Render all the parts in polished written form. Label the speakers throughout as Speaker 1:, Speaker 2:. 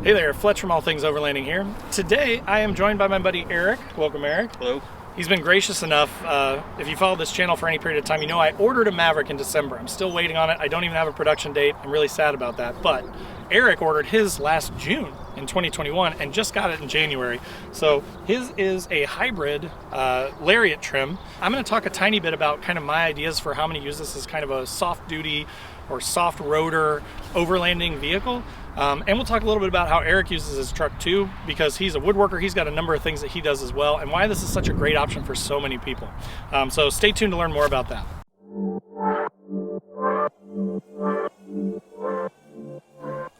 Speaker 1: Hey there, Fletch from All Things Overlanding here. Today I am joined by my buddy Erik. Welcome, Erik.
Speaker 2: Hello.
Speaker 1: He's been gracious enough. If you followed this channel for any period of time, you know I ordered a Maverick in December. I'm still waiting on it. I don't even have a production date. I'm really sad about that. But Erik ordered his last June in 2021 and just got it in January. So his is a hybrid Lariat trim. I'm going to talk a tiny bit about kind of my ideas for how I'm going to use this as kind of a soft duty or soft roader overlanding vehicle. And we'll talk a little bit about how Erik uses his truck too, because he's a woodworker. He's got a number of things that he does as well, and why this is such a great option for so many people. So stay tuned to learn more about that.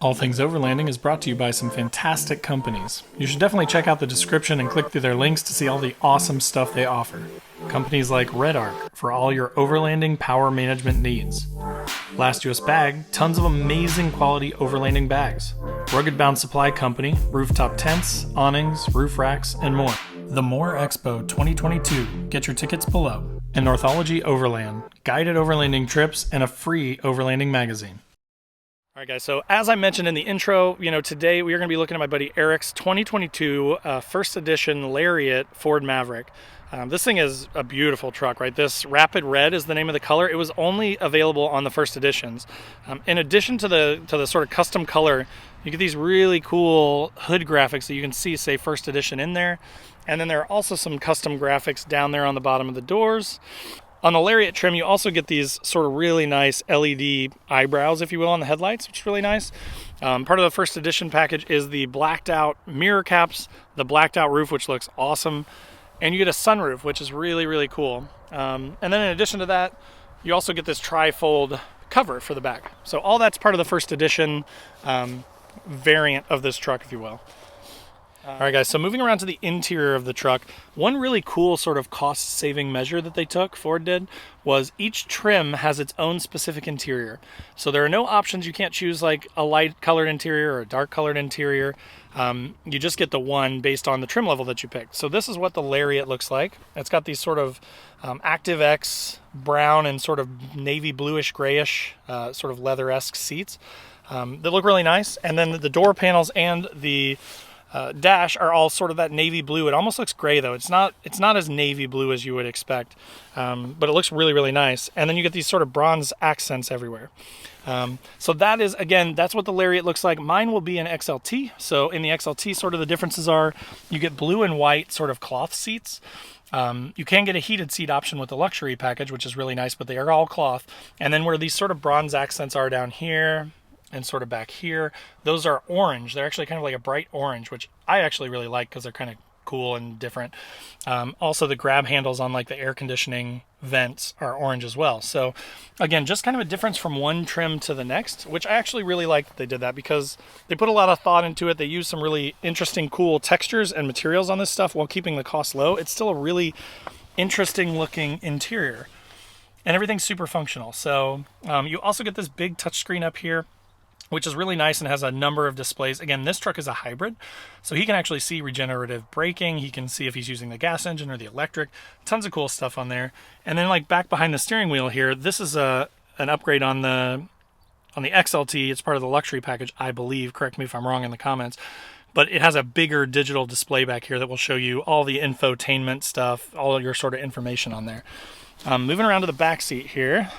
Speaker 1: All Things Overlanding is brought to you by some fantastic companies. You should definitely check out the description and click through their links to see all the awesome stuff they offer. Companies like Red Arc for all your overlanding power management needs. Last US Bag, tons of amazing quality overlanding bags. Rugged Bound Supply Company, rooftop tents, awnings, roof racks, and more. The More Expo 2022, get your tickets below. And Northology Overland, guided overlanding trips and a free overlanding magazine. All right, guys, so as I mentioned in the intro, today we are going to be looking at my buddy Erik's 2022 First Edition Lariat Ford Maverick. This thing is a beautiful truck, right? This Rapid Red is the name of the color. It was only available on the first editions. In addition to the sort of custom color, you get these really cool hood graphics that you can see say First Edition in there. And then there are also some custom graphics down there on the bottom of the doors. On the Lariat trim, you also get these sort of really nice LED eyebrows, if you will, on the headlights, which is really nice. Part of the first edition package is the blacked out mirror caps, the blacked out roof, which looks awesome, and you get a sunroof, which is really, really cool. And then in addition to that, you also get this tri-fold cover for the back. So all that's part of the first edition variant of this truck, if you will. All right, guys, so moving around to the interior of the truck, one really cool sort of cost-saving measure that they took, Ford did, was each trim has its own specific interior. So there are no options. You can't choose like a light-colored interior or a dark-colored interior. You just get the one based on the trim level that you picked. So this is what the Lariat looks like. It's got these sort of Active X brown and sort of navy bluish grayish sort of leather-esque seats that look really nice. And then the door panels and the dash are all sort of that navy blue. It almost looks gray though. It's not as navy blue as you would expect, but it looks really, really nice. And then you get these sort of bronze accents everywhere. So that is, again, that's what the Lariat looks like. Mine will be an XLT. So in the XLT, sort of the differences are you get blue and white sort of cloth seats. You can get a heated seat option with the luxury package, which is really nice, but they are all cloth. And then where these sort of bronze accents are down here and sort of back here, those are orange. They're actually kind of like a bright orange, which I actually really like because they're kind of cool and different. Also, the grab handles on like the air conditioning vents are orange as well. So again, just kind of a difference from one trim to the next, which I actually really like that they did that because they put a lot of thought into it. They used some really interesting, cool textures and materials on this stuff while keeping the cost low. It's still a really interesting looking interior and everything's super functional. So you also get this big touchscreen up here, which is really nice and has a number of displays. Again, this truck is a hybrid, so he can actually see regenerative braking. He can see if he's using the gas engine or the electric. Tons of cool stuff on there. And then like back behind the steering wheel here, this is an upgrade on the XLT. It's part of the luxury package, I believe. Correct me if I'm wrong in the comments. But it has a bigger digital display back here that will show you all the infotainment stuff, all your sort of information on there. Moving around to the back seat here,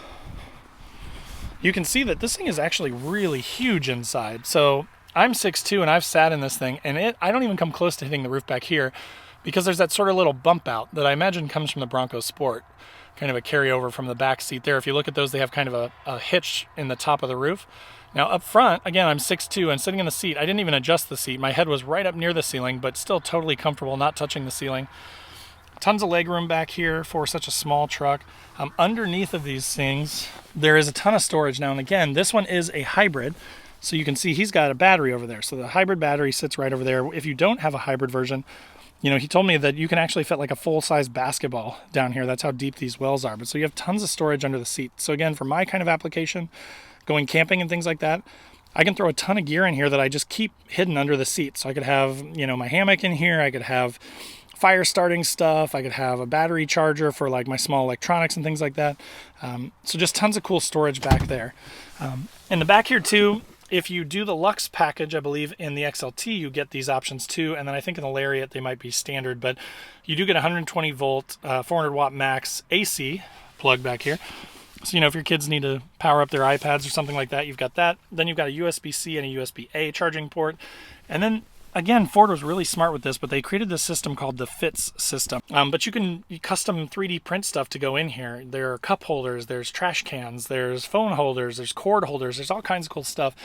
Speaker 1: you can see that this thing is actually really huge inside. So I'm 6'2" and I've sat in this thing, and I don't even come close to hitting the roof back here because there's that sort of little bump out that I imagine comes from the Bronco Sport, kind of a carryover from the back seat there. If you look at those, they have kind of a hitch in the top of the roof. Now up front, again, I'm 6'2", and sitting in the seat, I didn't even adjust the seat. My head was right up near the ceiling, but still totally comfortable, not touching the ceiling. Tons of leg room back here for such a small truck. Underneath of these things, there is a ton of storage. Now and again, this one is a hybrid, so you can see he's got a battery over there. So the hybrid battery sits right over there. If you don't have a hybrid version, he told me that you can actually fit like a full-size basketball down here. That's how deep these wells are. But so you have tons of storage under the seat. So again, for my kind of application, going camping and things like that, I can throw a ton of gear in here that I just keep hidden under the seat. So I could have, my hammock in here. I could have fire starting stuff. I could have a battery charger for like my small electronics and things like that. So just tons of cool storage back there. In the back here too, If you do the Lux package, I believe in the XLT, you get these options too. And then I think in the Lariat, they might be standard, but you do get 120 volt, 400 watt max AC plug back here. So, if your kids need to power up their iPads or something like that, you've got that. Then you've got a USB-C and a USB-A charging port. And then, again, Ford was really smart with this, but they created this system called the FITS system. But you can custom 3D print stuff to go in here. There are cup holders, there's trash cans, there's phone holders, there's cord holders, there's all kinds of cool stuff.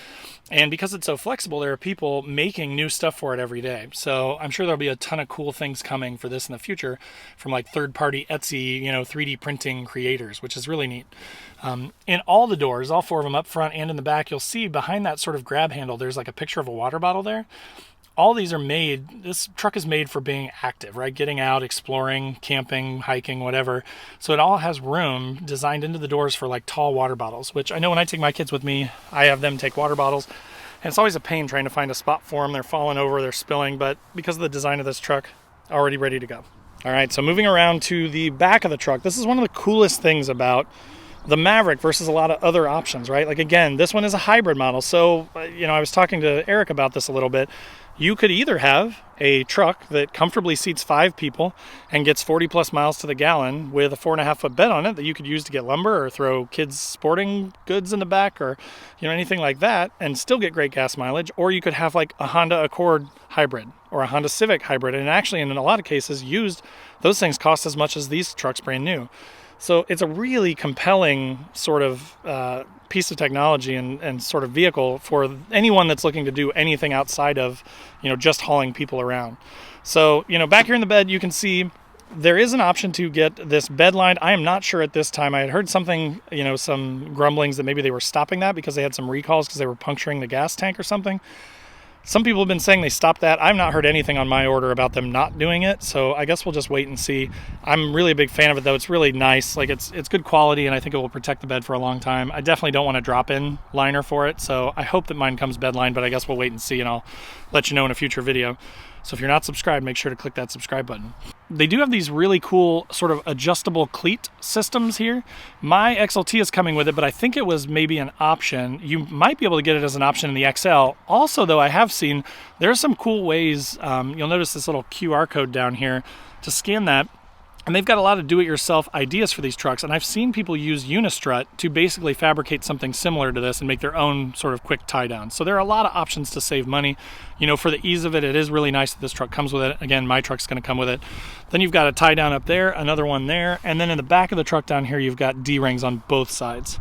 Speaker 1: And because it's so flexible, there are people making new stuff for it every day. So I'm sure there'll be a ton of cool things coming for this in the future from like third-party Etsy, 3D printing creators, which is really neat. In all the doors, all 4 of them up front and in the back, you'll see behind that sort of grab handle, there's like a picture of a water bottle there. All these are made, this truck is made for being active, right? Getting out, exploring, camping, hiking, whatever. So it all has room designed into the doors for like tall water bottles, which I know when I take my kids with me, I have them take water bottles. And it's always a pain trying to find a spot for them. They're falling over, they're spilling, but because of the design of this truck, already ready to go. All right, so moving around to the back of the truck, this is one of the coolest things about the Maverick versus a lot of other options, right? Like again, this one is a hybrid model. So, I was talking to Erik about this a little bit. You could either have a truck that comfortably seats 5 people and gets 40 plus miles to the gallon with a 4.5 foot bed on it that you could use to get lumber or throw kids' sporting goods in the back or, anything like that and still get great gas mileage. Or you could have like a Honda Accord hybrid or a Honda Civic hybrid. And actually, in a lot of cases, used, those things cost as much as these trucks brand new. So it's a really compelling sort of piece of technology and sort of vehicle for anyone that's looking to do anything outside of, just hauling people around. So, back here in the bed, you can see there is an option to get this bed lined. I am not sure at this time. I had heard something, some grumblings that maybe they were stopping that because they had some recalls because they were puncturing the gas tank or something. Some people have been saying they stopped that. I've not heard anything on my order about them not doing it, so I guess we'll just wait and see. I'm really a big fan of it, though. It's really nice. Like, it's good quality, and I think it will protect the bed for a long time. I definitely don't want a drop-in liner for it, so I hope that mine comes bed lined, but I guess we'll wait and see, and I'll let you know in a future video. So if you're not subscribed, make sure to click that subscribe button. They do have these really cool sort of adjustable cleat systems here. My XLT is coming with it, but I think it was maybe an option. You might be able to get it as an option in the XL. Also, though, I have seen there are some cool ways. You'll notice this little QR code down here to scan that. And they've got a lot of do-it-yourself ideas for these trucks. And I've seen people use Unistrut to basically fabricate something similar to this and make their own sort of quick tie-down. So there are a lot of options to save money. For the ease of it, it is really nice that this truck comes with it. Again, my truck's going to come with it. Then you've got a tie-down up there, another one there. And then in the back of the truck down here, you've got D-rings on both sides.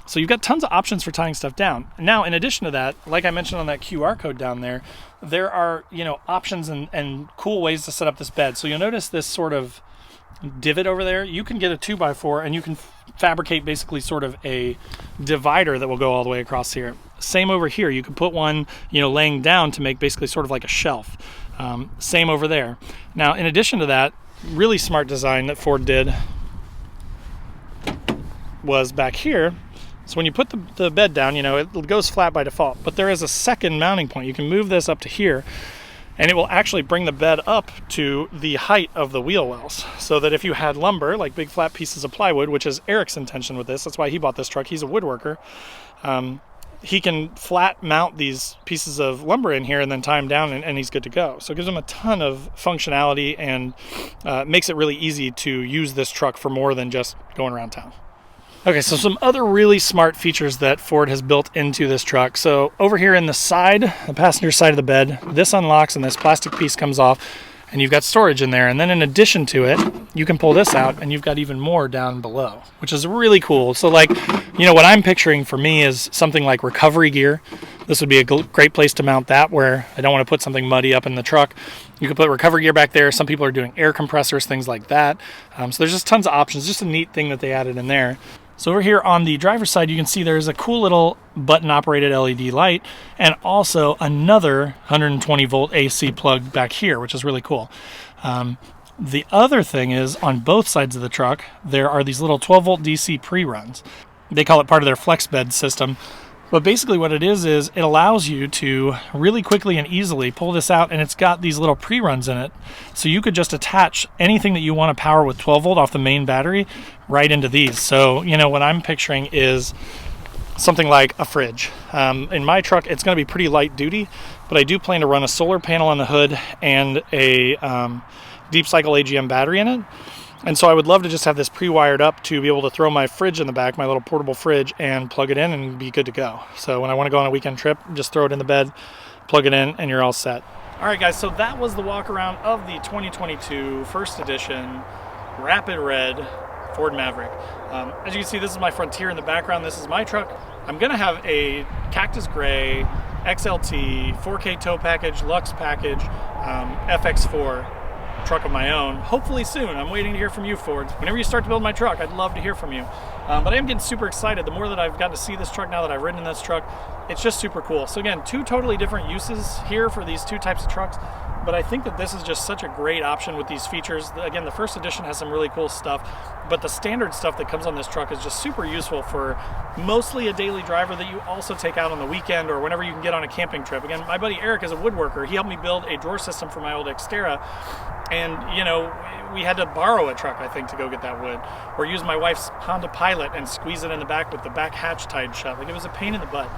Speaker 1: So you've got tons of options for tying stuff down. Now, in addition to that, like I mentioned on that QR code down there, there are, options and cool ways to set up this bed. So you'll notice this sort of divot over there. You can get a 2x4 and you can fabricate basically sort of a divider that will go all the way across here. Same over here. You can put one, laying down to make basically sort of like a shelf. Same over there. Now, in addition to that, really smart design that Ford did was back here. So when you put the bed down, it goes flat by default, but there is a second mounting point. You can move this up to here, and it will actually bring the bed up to the height of the wheel wells, so that if you had lumber, like big flat pieces of plywood, which is Erik's intention with this, that's why he bought this truck, he's a woodworker, he can flat mount these pieces of lumber in here and then tie them down, and he's good to go. So it gives him a ton of functionality and makes it really easy to use this truck for more than just going around town. Okay, so some other really smart features that Ford has built into this truck. So over here in the side, the passenger side of the bed, this unlocks and this plastic piece comes off, and you've got storage in there. And then in addition to it, you can pull this out and you've got even more down below, which is really cool. So like, what I'm picturing for me is something like recovery gear. This would be a great place to mount that, where I don't want to put something muddy up in the truck. You could put recovery gear back there. Some people are doing air compressors, things like that. So there's just tons of options, just a neat thing that they added in there. So over here on the driver's side, you can see there's a cool little button-operated LED light and also another 120-volt AC plug back here, which is really cool. The other thing is, on both sides of the truck, there are these little 12-volt DC pre-runs. They call it part of their flex bed system. But basically what it is it allows you to really quickly and easily pull this out, and it's got these little pre-runs in it. So you could just attach anything that you want to power with 12 volt off the main battery right into these. So, what I'm picturing is something like a fridge. In my truck, it's going to be pretty light duty, but I do plan to run a solar panel on the hood and a deep cycle AGM battery in it. And so I would love to just have this pre-wired up to be able to throw my fridge in the back, my little portable fridge, and plug it in and be good to go. So when I want to go on a weekend trip, just throw it in the bed, plug it in, and you're all set. All right, guys, so that was the walk around of the 2022 First Edition Rapid Red Ford Maverick. As you can see, this is my Frontier in the background. This is my truck. I'm gonna have a Cactus Gray XLT 4K tow package, Lux package, FX4 truck of my own, hopefully soon. I'm waiting to hear from you, Ford. Whenever you start to build my truck, I'd love to hear from you. But I am getting super excited. The more that I've gotten to see this truck now that I've ridden in this truck, it's just super cool. So again, two totally different uses here for these two types of trucks, but I think that this is just such a great option with these features. Again, the First Edition has some really cool stuff, but the standard stuff that comes on this truck is just super useful for mostly a daily driver that you also take out on the weekend or whenever you can get on a camping trip. Again, my buddy Erik is a woodworker. He helped me build a drawer system for my old Xterra, and you know, we had to borrow a truck, I think, to go get that wood, or use my wife's Honda Pilot and squeeze it in the back with the back hatch tied shut. Like, it was a pain in the butt.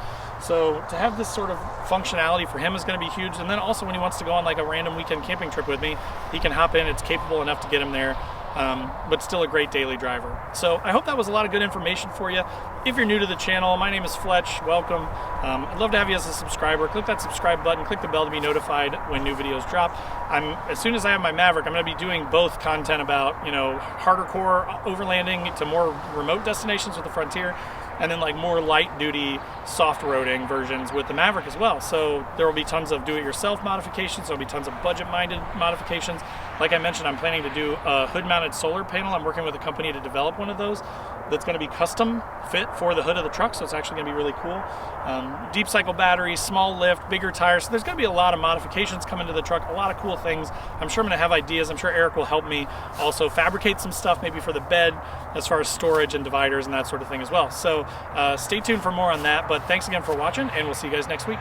Speaker 1: So to have this sort of functionality for him is going to be huge. And then also when he wants to go on like a random weekend camping trip with me, he can hop in. It's capable enough to get him there, but still a great daily driver. So I hope that was a lot of good information for you. If you're new to the channel, my name is Fletch. Welcome. I'd love to have you as a subscriber. Click that subscribe button, click the bell to be notified when new videos drop. As soon as I have my Maverick, I'm going to be doing both content about, you know, harder core overlanding to more remote destinations with the Frontier, and then like more light duty soft roading versions with the Maverick as well. So there will be tons of do-it-yourself modifications. There'll be tons of budget-minded modifications. Like I mentioned, I'm planning to do a hood-mounted solar panel. I'm working with a company to develop one of those that's going to be custom fit for the hood of the truck, so it's actually going to be really cool. Deep cycle battery, small lift, bigger tires. So there's going to be a lot of modifications coming to the truck, a lot of cool things. I'm sure I'm going to have ideas. I'm sure Erik will help me also fabricate some stuff maybe for the bed as far as storage and dividers and that sort of thing as well. So stay tuned for more on that, but thanks again for watching, and we'll see you guys next week.